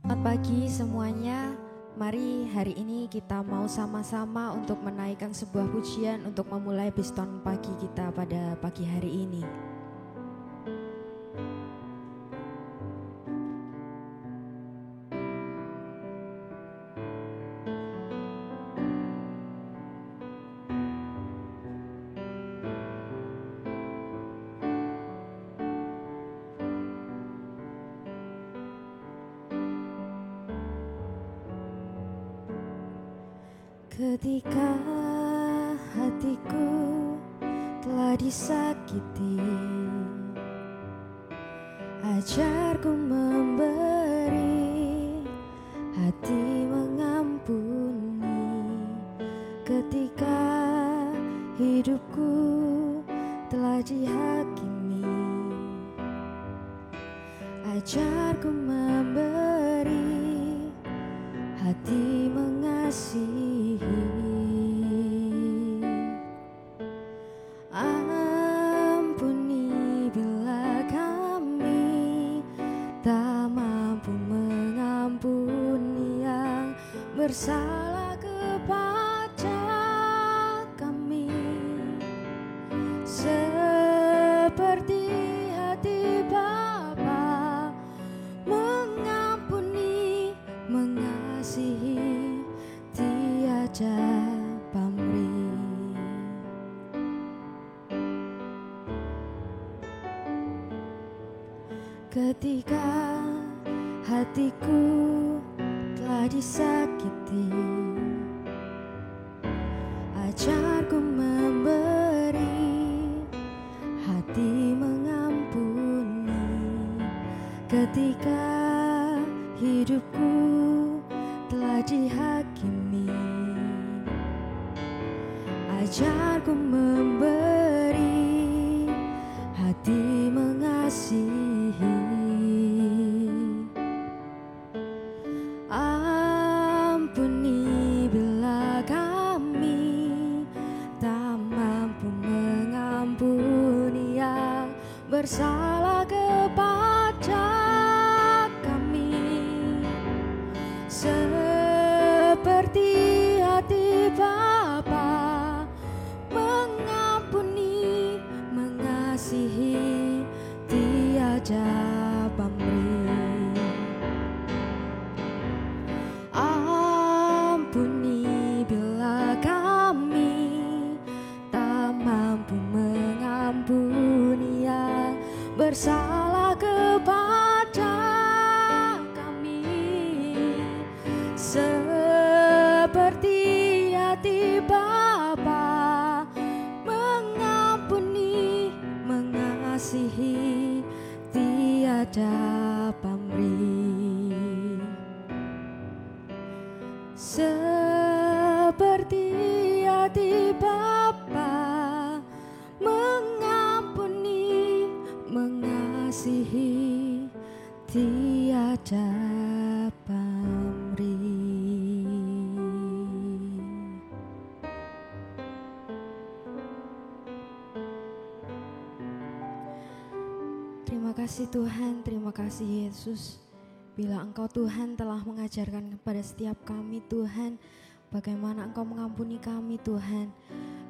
Selamat pagi semuanya. Mari hari ini kita mau sama-sama untuk menaikkan sebuah pujian untuk memulai Biston pagi kita pada pagi hari ini. Ketika hatiku telah disakiti, ajarku memberi, hati mengampuni. Ketika hidupku telah dihakimi, ajarku memberi, hati mengasihi. Ampuni bila kami tak mampu mengampuni yang bersalah kepada kami, seperti hati Bapa mengampuni, mengasihi, tiada pamrih. Ketika hatiku telah disakiti, ajarku memberi, hati mengampuni. Ketika hidupku telah dihakimi, ajarku memberi, hati mengasihi. Ampuni bila kami tak mampu mengampuni yang bersalah kepada kami, seperti hati Bapa mengampuni, mengasihi, tiada pamrih. Ampuni bila kami tak mampu mengampuni yang bersalah kepada kami, seperti hati Bapa mengampuni, mengasihi, tiada pamrih. Seperti hati Bapa mengampuni, mengasihi, tiada pamrih. Terima kasih Tuhan, terima kasih Yesus. Bila Engkau Tuhan telah mengajarkan kepada setiap kami Tuhan, bagaimana Engkau mengampuni kami Tuhan.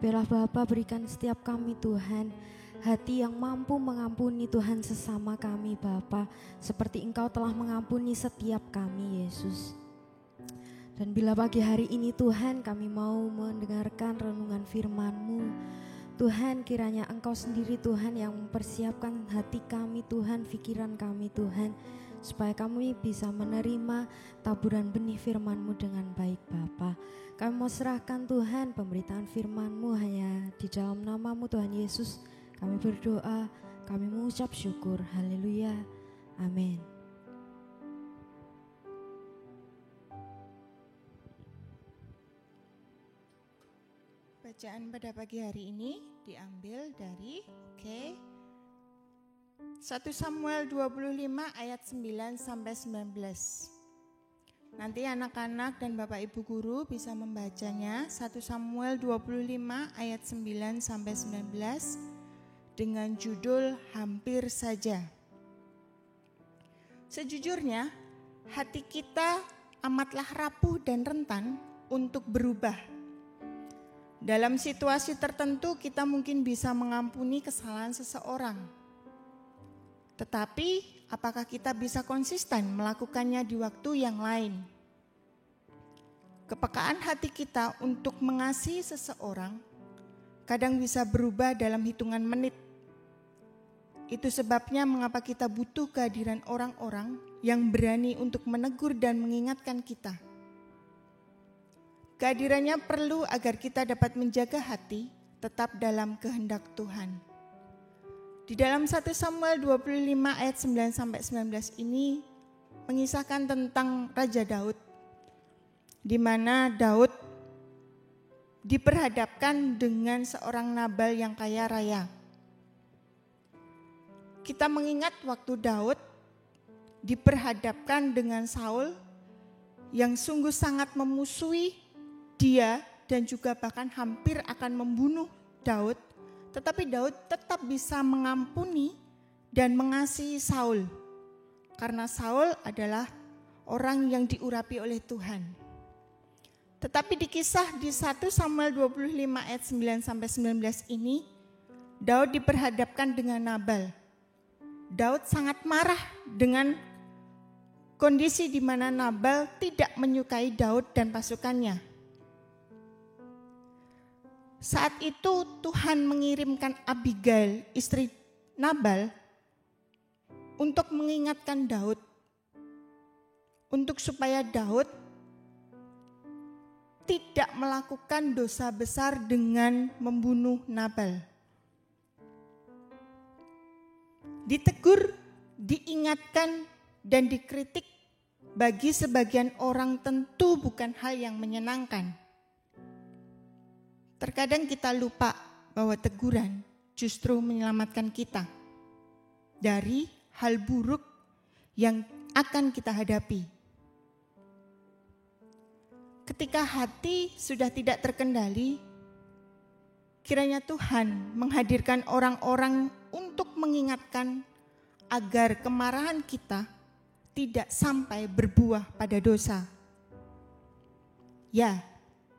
Biarlah Bapa berikan setiap kami Tuhan hati yang mampu mengampuni Tuhan sesama kami Bapa, seperti Engkau telah mengampuni setiap kami Yesus. Dan bila pagi hari ini Tuhan kami mau mendengarkan renungan firman-Mu, Tuhan kiranya Engkau sendiri Tuhan yang mempersiapkan hati kami Tuhan, pikiran kami Tuhan, supaya kami bisa menerima taburan benih firman-Mu dengan baik Bapa. Kami mau serahkan Tuhan pemberitaan firman-Mu hanya di dalam nama-Mu Tuhan Yesus. Kami berdoa, kami mengucap syukur. Haleluya. Amin. Bacaan pada pagi hari ini diambil dari 1 Samuel 25 ayat 9 sampai 19. Nanti anak-anak dan Bapak Ibu guru bisa membacanya 1 Samuel 25 ayat 9 sampai 19 dengan judul Hampir Saja. Sejujurnya, hati kita amatlah rapuh dan rentan untuk berubah. Dalam situasi tertentu kita mungkin bisa mengampuni kesalahan seseorang. Tetapi apakah kita bisa konsisten melakukannya di waktu yang lain? Kepekaan hati kita untuk mengasihi seseorang kadang bisa berubah dalam hitungan menit. Itu sebabnya mengapa kita butuh kehadiran orang-orang yang berani untuk menegur dan mengingatkan kita. Kehadirannya perlu agar kita dapat menjaga hati tetap dalam kehendak Tuhan. Di dalam 1 Samuel 25 ayat 9-19 ini mengisahkan tentang Raja Daud, di mana Daud diperhadapkan dengan seorang Nabal yang kaya raya. Kita mengingat waktu Daud diperhadapkan dengan Saul yang sungguh sangat memusuhi dia dan juga bahkan hampir akan membunuh Daud, tetapi Daud tetap bisa mengampuni dan mengasihi Saul karena Saul adalah orang yang diurapi oleh Tuhan. Tetapi di kisah di 1 Samuel 25 ayat 9-19 ini, Daud diperhadapkan dengan Nabal. Daud sangat marah dengan kondisi di mana Nabal tidak menyukai Daud dan pasukannya. Saat itu Tuhan mengirimkan Abigail, istri Nabal, untuk mengingatkan Daud, untuk supaya Daud tidak melakukan dosa besar dengan membunuh Nabal. Ditegur, diingatkan, dan dikritik bagi sebagian orang tentu bukan hal yang menyenangkan. Terkadang kita lupa bahwa teguran justru menyelamatkan kita dari hal buruk yang akan kita hadapi. Ketika hati sudah tidak terkendali, kiranya Tuhan menghadirkan orang-orang untuk mengingatkan agar kemarahan kita tidak sampai berbuah pada dosa. Ya,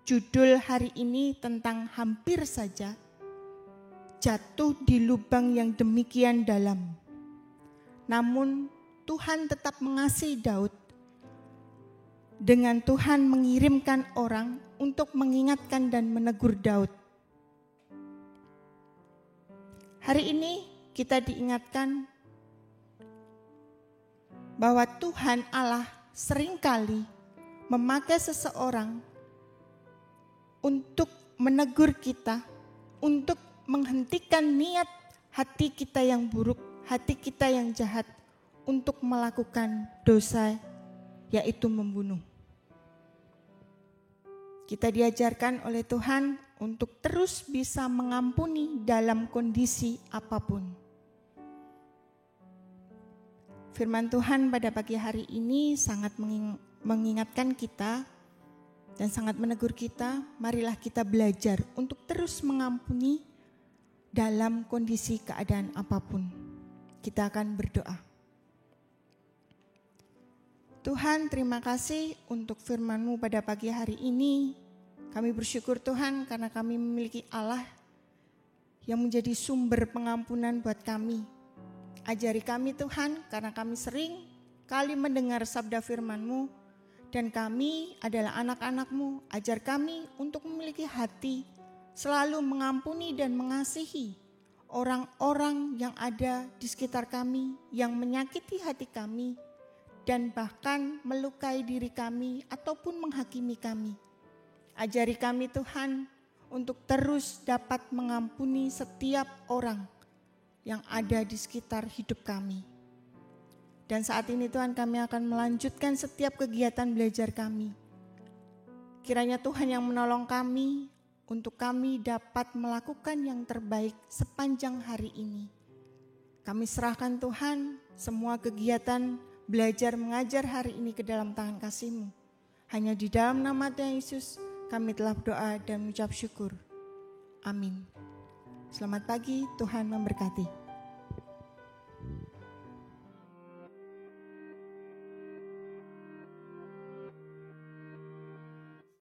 judul hari ini tentang hampir saja jatuh di lubang yang demikian dalam. Namun Tuhan tetap mengasihi Daud. Dengan Tuhan mengirimkan orang untuk mengingatkan dan menegur Daud. Hari ini kita diingatkan bahwa Tuhan Allah seringkali memakai seseorang untuk menegur kita, untuk menghentikan niat hati kita yang buruk, hati kita yang jahat, untuk melakukan dosa, yaitu membunuh. Kita diajarkan oleh Tuhan untuk terus bisa mengampuni dalam kondisi apapun. Firman Tuhan pada pagi hari ini sangat mengingatkan kita dan sangat menegur kita. Marilah kita belajar untuk terus mengampuni dalam kondisi keadaan apapun. Kita akan berdoa. Tuhan, terima kasih untuk firman-Mu pada pagi hari ini. Kami bersyukur Tuhan karena kami memiliki Allah yang menjadi sumber pengampunan buat kami. Ajari kami Tuhan, karena kami sering kali mendengar sabda firman-Mu dan kami adalah anak-anak-Mu. Ajar kami untuk memiliki hati selalu mengampuni dan mengasihi orang-orang yang ada di sekitar kami, yang menyakiti hati kami, dan bahkan melukai diri kami ataupun menghakimi kami. Ajari kami Tuhan untuk terus dapat mengampuni setiap orang yang ada di sekitar hidup kami. Dan saat ini Tuhan, kami akan melanjutkan setiap kegiatan belajar kami. Kiranya Tuhan yang menolong kami untuk kami dapat melakukan yang terbaik sepanjang hari ini. Kami serahkan Tuhan semua kegiatan belajar mengajar hari ini ke dalam tangan kasih-Mu. Hanya di dalam nama Tuhan Yesus kami telah berdoa dan mengucap syukur. Amin. Selamat pagi, Tuhan memberkati.